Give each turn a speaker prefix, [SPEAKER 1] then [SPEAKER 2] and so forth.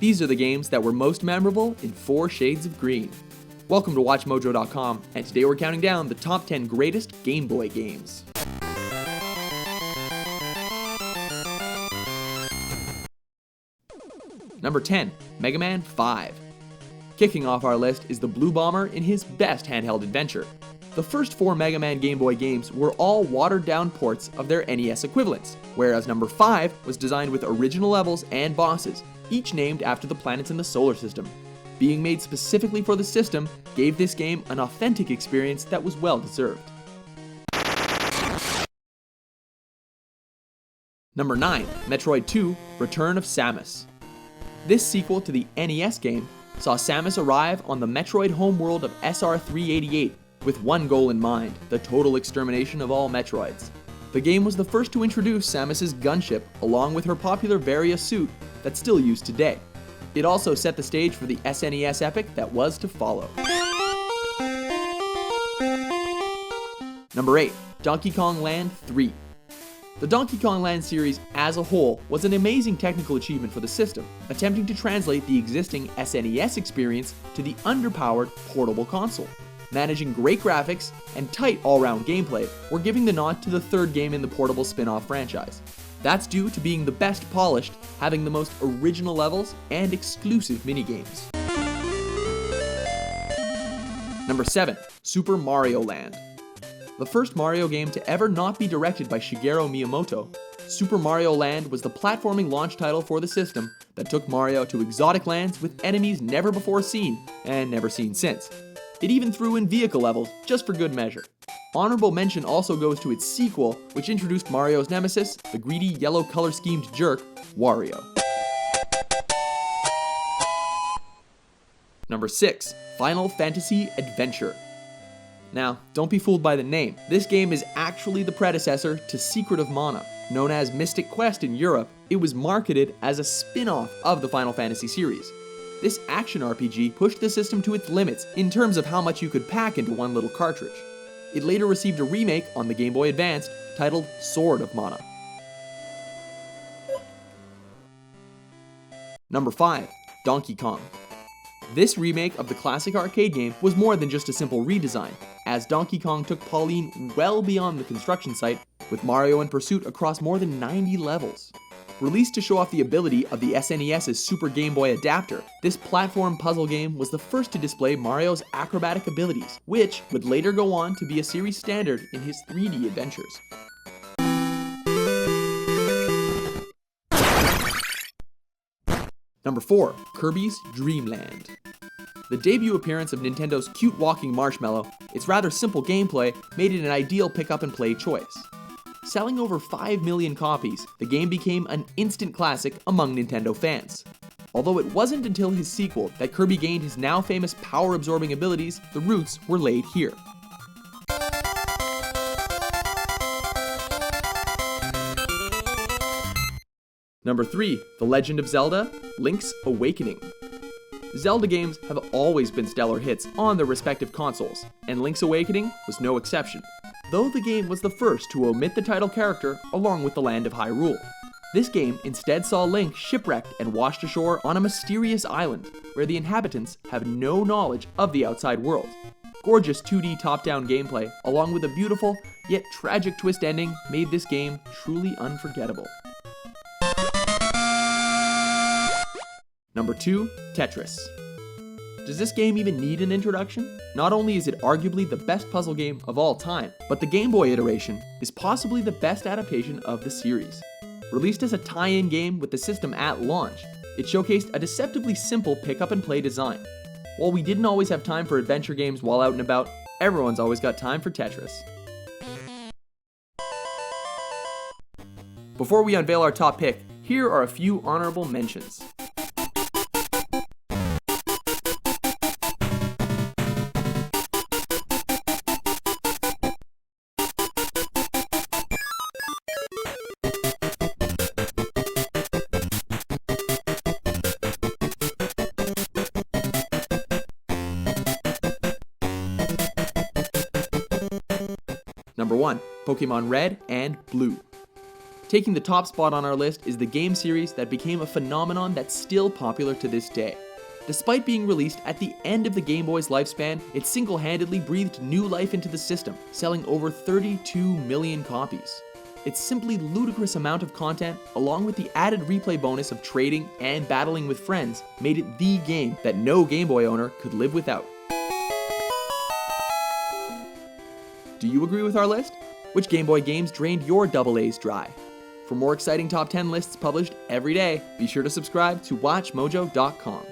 [SPEAKER 1] These are the games that were most memorable in 4 shades of green. Welcome to WatchMojo.com, and today we're counting down the top 10 greatest Game Boy games. Number 10, Mega Man 5. Kicking off our list is the Blue Bomber in his best handheld adventure. The first 4 Mega Man Game Boy games were all watered-down ports of their NES equivalents, whereas number 5 was designed with original levels and bosses, each named after the planets in the solar system. Being made specifically for the system gave this game an authentic experience that was well-deserved. Number 9, Metroid 2: Return of Samus. This sequel to the NES game saw Samus arrive on the Metroid homeworld of SR-388 with one goal in mind: the total extermination of all Metroids. The game was the first to introduce Samus's gunship along with her popular Varia suit that's still used today. It also set the stage for the SNES epic that was to follow. Number 8, Donkey Kong Land 3. The Donkey Kong Land series as a whole was an amazing technical achievement for the system, attempting to translate the existing SNES experience to the underpowered portable console. Managing great graphics and tight all-round gameplay were giving the nod to the third game in the portable spin-off franchise. That's due to being the best polished, having the most original levels, and exclusive minigames. Number 7, Super Mario Land. The first Mario game to ever not be directed by Shigeru Miyamoto, Super Mario Land was the platforming launch title for the system that took Mario to exotic lands with enemies never before seen and never seen since. It even threw in vehicle levels just for good measure. Honorable mention also goes to its sequel, which introduced Mario's nemesis, the greedy yellow color-schemed jerk, Wario. Number 6, Final Fantasy Adventure. Now, don't be fooled by the name. This game is actually the predecessor to Secret of Mana. Known as Mystic Quest in Europe, it was marketed as a spin-off of the Final Fantasy series. This action RPG pushed the system to its limits in terms of how much you could pack into one little cartridge. It later received a remake on the Game Boy Advance titled Sword of Mana. Number 5, Donkey Kong. This remake of the classic arcade game was more than just a simple redesign, as Donkey Kong took Pauline well beyond the construction site, with Mario in pursuit across more than 90 levels. Released to show off the ability of the SNES's Super Game Boy adapter, this platform puzzle game was the first to display Mario's acrobatic abilities, which would later go on to be a series standard in his 3D adventures. Number 4, Kirby's Dreamland. The debut appearance of Nintendo's cute walking marshmallow, its rather simple gameplay made it an ideal pick-up-and-play choice. Selling over 5 million copies, the game became an instant classic among Nintendo fans. Although it wasn't until his sequel that Kirby gained his now famous power-absorbing abilities, the roots were laid here. Number 3, The Legend of Zelda: Link's Awakening. Zelda games have always been stellar hits on their respective consoles, and Link's Awakening was no exception, though the game was the first to omit the title character along with the land of Hyrule. This game instead saw Link shipwrecked and washed ashore on a mysterious island, where the inhabitants have no knowledge of the outside world. Gorgeous 2D top-down gameplay, along with a beautiful, yet tragic twist ending, made this game truly unforgettable. Number 2, Tetris. Does this game even need an introduction? Not only is it arguably the best puzzle game of all time, but the Game Boy iteration is possibly the best adaptation of the series. Released as a tie-in game with the system at launch, it showcased a deceptively simple pick-up-and-play design. While we didn't always have time for adventure games while out and about, everyone's always got time for Tetris. Before we unveil our top pick, here are a few honorable mentions. Number 1, Pokemon Red and Blue. Taking the top spot on our list is the game series that became a phenomenon that's still popular to this day. Despite being released at the end of the Game Boy's lifespan, it single-handedly breathed new life into the system, selling over 32 million copies. Its simply ludicrous amount of content, along with the added replay bonus of trading and battling with friends, made it the game that no Game Boy owner could live without. Do you agree with our list? Which Game Boy games drained your AA's dry? For more exciting top 10 lists published every day, be sure to subscribe to WatchMojo.com.